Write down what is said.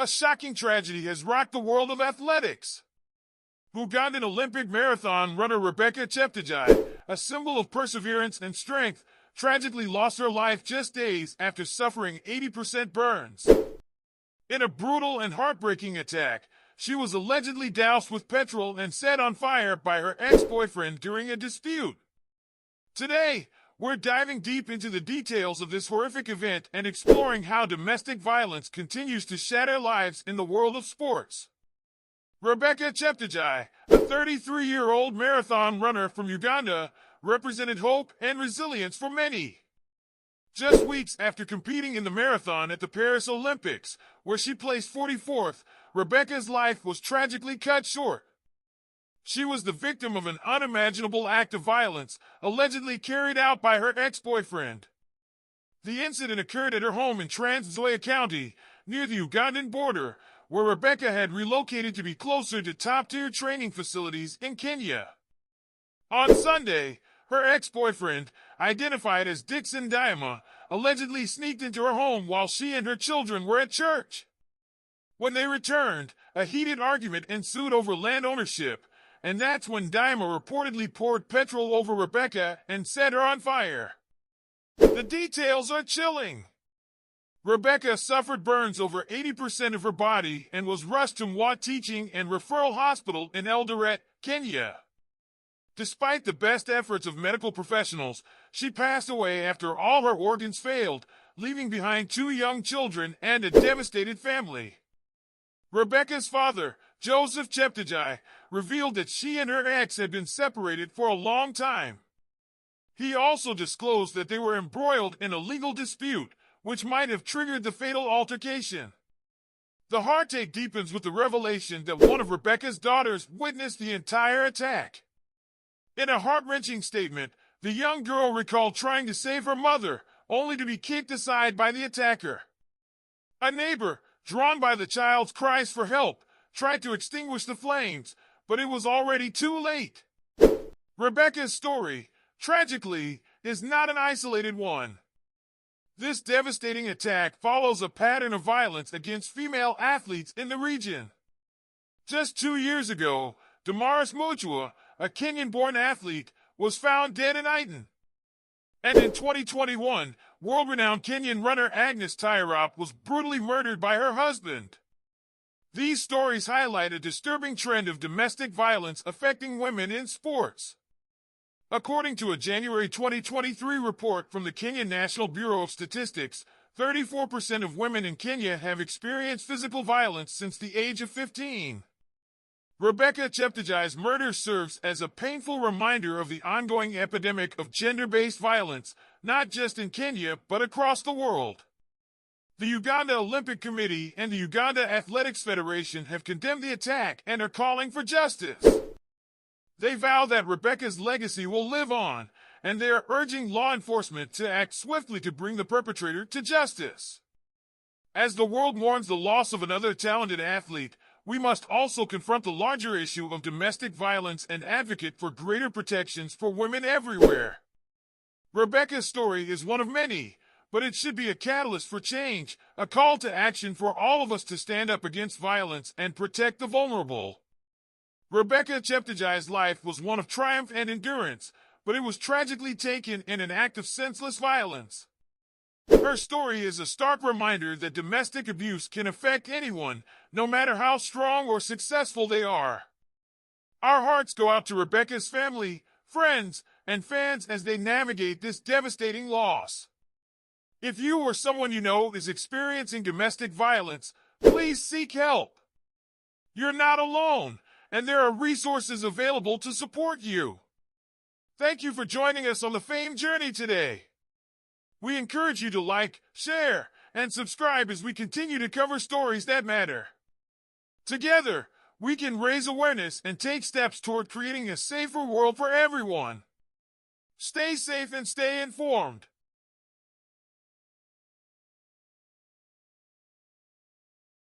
A shocking tragedy has rocked the world of athletics. Ugandan Olympic marathon runner Rebecca Cheptegei, a symbol of perseverance and strength, tragically lost her life just days after suffering 80% burns. In a brutal and heartbreaking attack, she was allegedly doused with petrol and set on fire by her ex-boyfriend during a dispute. Today, we're diving deep into the details of this horrific event and exploring how domestic violence continues to shatter lives in the world of sports. Rebecca Cheptegei, a 33-year-old marathon runner from Uganda, represented hope and resilience for many. Just weeks after competing in the marathon at the Paris Olympics, where she placed 44th, Rebecca's life was tragically cut short. She was the victim of an unimaginable act of violence, allegedly carried out by her ex-boyfriend. The incident occurred at her home in Trans Nzoia County, near the Ugandan border, where Rebecca had relocated to be closer to top-tier training facilities in Kenya. On Sunday, her ex-boyfriend, identified as Dixon Diama, allegedly sneaked into her home while she and her children were at church. When they returned, a heated argument ensued over land ownership, and that's when Diama reportedly poured petrol over Rebecca and set her on fire. The details are chilling. Rebecca suffered burns over 80% of her body and was rushed to Mwa Teaching and Referral Hospital in Eldoret, Kenya. Despite the best efforts of medical professionals, she passed away after all her organs failed, leaving behind 2 young children and a devastated family. Rebecca's father, Joseph Cheptegei, revealed that she and her ex had been separated for a long time. He also disclosed that they were embroiled in a legal dispute, which might have triggered the fatal altercation. The heartache deepens with the revelation that one of Rebecca's daughters witnessed the entire attack. In a heart-wrenching statement, the young girl recalled trying to save her mother, only to be kicked aside by the attacker. A neighbor, drawn by the child's cries for help, tried to extinguish the flames, but it was already too late. Rebecca's story, tragically, is not an isolated one. This devastating attack follows a pattern of violence against female athletes in the region. Just 2 years ago, Damaris Mutua, a Kenyan-born athlete, was found dead in Iton. And in 2021, world-renowned Kenyan runner Agnes Tirop was brutally murdered by her husband. These stories highlight a disturbing trend of domestic violence affecting women in sports. According to a January 2023 report from the Kenyan National Bureau of Statistics, 34% of women in Kenya have experienced physical violence since the age of 15. Rebecca Cheptegei's murder serves as a painful reminder of the ongoing epidemic of gender-based violence, not just in Kenya but across the world. The Uganda Olympic Committee and the Uganda Athletics Federation have condemned the attack and are calling for justice. They vow that Rebecca's legacy will live on, and they are urging law enforcement to act swiftly to bring the perpetrator to justice. As the world mourns the loss of another talented athlete, we must also confront the larger issue of domestic violence and advocate for greater protections for women everywhere. Rebecca's story is one of many, but it should be a catalyst for change, a call to action for all of us to stand up against violence and protect the vulnerable. Rebecca Cheptegei's life was one of triumph and endurance, but it was tragically taken in an act of senseless violence. Her story is a stark reminder that domestic abuse can affect anyone, no matter how strong or successful they are. Our hearts go out to Rebecca's family, friends, and fans as they navigate this devastating loss. If you or someone you know is experiencing domestic violence, please seek help. You're not alone, and there are resources available to support you. Thank you for joining us on the Fame Journey today. We encourage you to like, share, and subscribe as we continue to cover stories that matter. Together, we can raise awareness and take steps toward creating a safer world for everyone. Stay safe and stay informed.